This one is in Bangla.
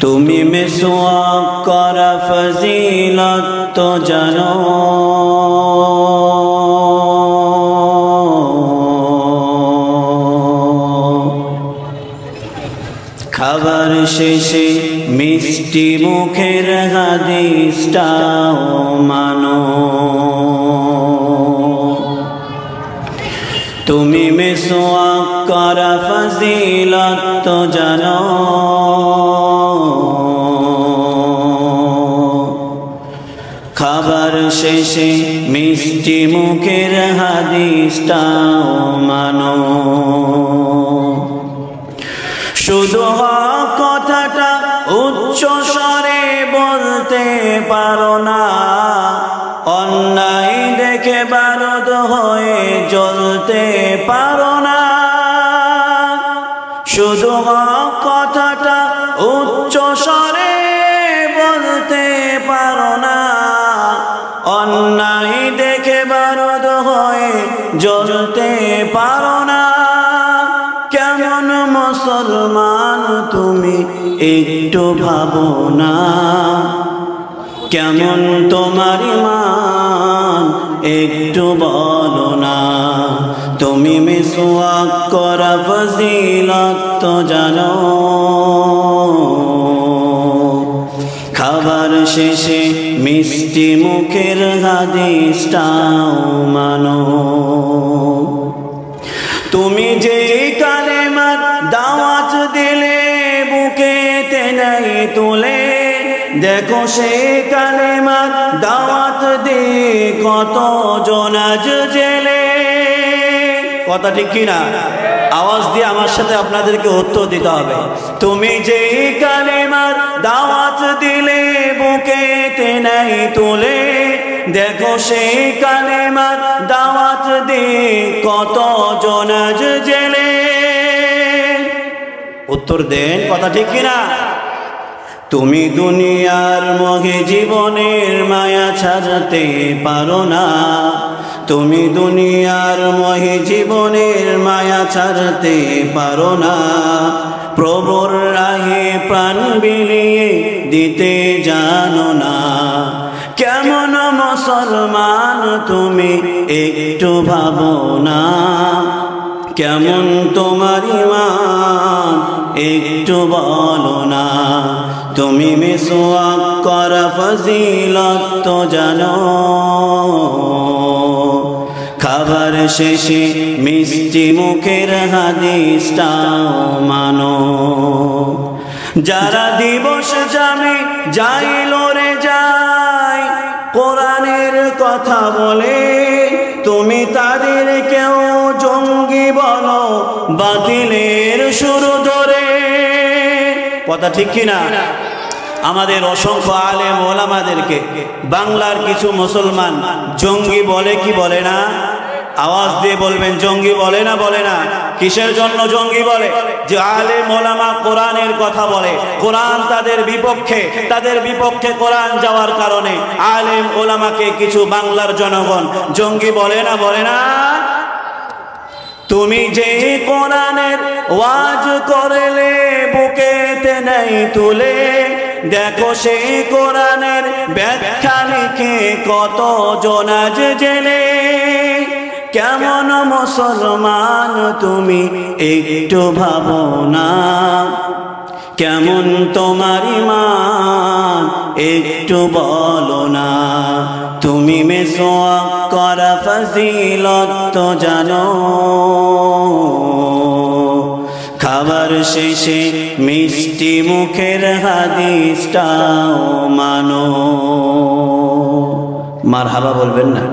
তুমি মিসওয়াক করা ফজিলত তো জানো, খাবার শেষে মিষ্টি মুখের হাদিসটাও মানো। তুমি মিসওয়াক করা ফজিলত তো জানো, খাবার শেষে মিষ্টি মুখের হাদিসটাও মানো। শুধু হক কথাটা উচ্চ স্বরে বলতে পারো না, অন্যায় দেখে বারুদ হয়ে জ্বলতে পারো না। শুধু হক কথাটা উচ্চ স্বরে বলতে পারো না, অন্যায় দেখে বারুদ হয়ে জ্বলতে পারো না। কেমন মুসলমান তুমি একটু ভাবো না, কেমন তোমার ঈমান একটু বলো না। তুমি মিসওয়াক করা ফজিলত তো জানো, খাবার শেষে মিষ্টি মুখের হাদিসটাও মানো। তুমি যে কালেমার দাওয়াত দিলে বুকেতে নাই তুলে, দেখো সে কালেমার দাওয়াত দিয়ে কত জন আজ জেলে। কথা ঠিক কিনা? আওয়াজ দিয়ে আমার সাথে আপনাদেরকে উত্তর দিতে হবে। তুমি যে কালেমার দাওয়াত দিলে বুকেতে নাই তুলে, দেখো সেই কালেমার দাওয়াত দিয়ে কত জন আজ জেলে। উত্তর দেন, কথা ঠিক কিনা? তুমি দুনিয়ার মোহে জীবনের মায়া ছাড়তে পারো না, তুমি দুনিয়ার মোহে জীবনের মায়া ছাড়তে পারো না। প্রভুর রাহে প্রাণ বিলিয়ে দিতে জানো না। কেমন মুসলমান তুমি একটু ভাবো না, কেমন তোমার ঈমান একটু বলো না। তুমি মিসওয়াক করা ফজিলত তো জানো, খাবার শেষে মিষ্টি মুখের হাদিসটাও মানো। যারা দিবস জামে যাই লড়ে যায়, কোরআনের কথা বলে, তুমি তাদের কেউ জঙ্গি বলো বাতিলের শুরু ধরে। কথা ঠিক কিনা? আমাদের অসংখ্য আলেম ওলামাদেরকে বাংলার কিছু মুসলমান জঙ্গি বলে কি বলে না? আওয়াজ দিয়ে বলবেন, জঙ্গি বলে না? বলে না? কিসের জন্য জঙ্গি বলে? যে আলেম ওলামা কোরআনের কথা বলে, কোরআন তাদের বিপক্ষে কোরআন যাওয়ার কারণে আলেম ওলামাকে কিছু বাংলার জনগণ জঙ্গি বলে না? বলে না? তুমি যে কোরআনের ওয়াজ করলে বুকেতে নাই তুলে, দেখো সেই কোরআনের ব্যাখ্যা লিখে কত জন আজ জেলে। কেমন মুসলমান তুমি একটু ভাবো না, কেমন তোমার ঈমান একটু বলো না। তুমি মিসওয়াক করা ফজিলত তো জানো, খাবার শেষে মিষ্টি মুখের হাদিসটাও মানো। মারহাবা বলবেন না?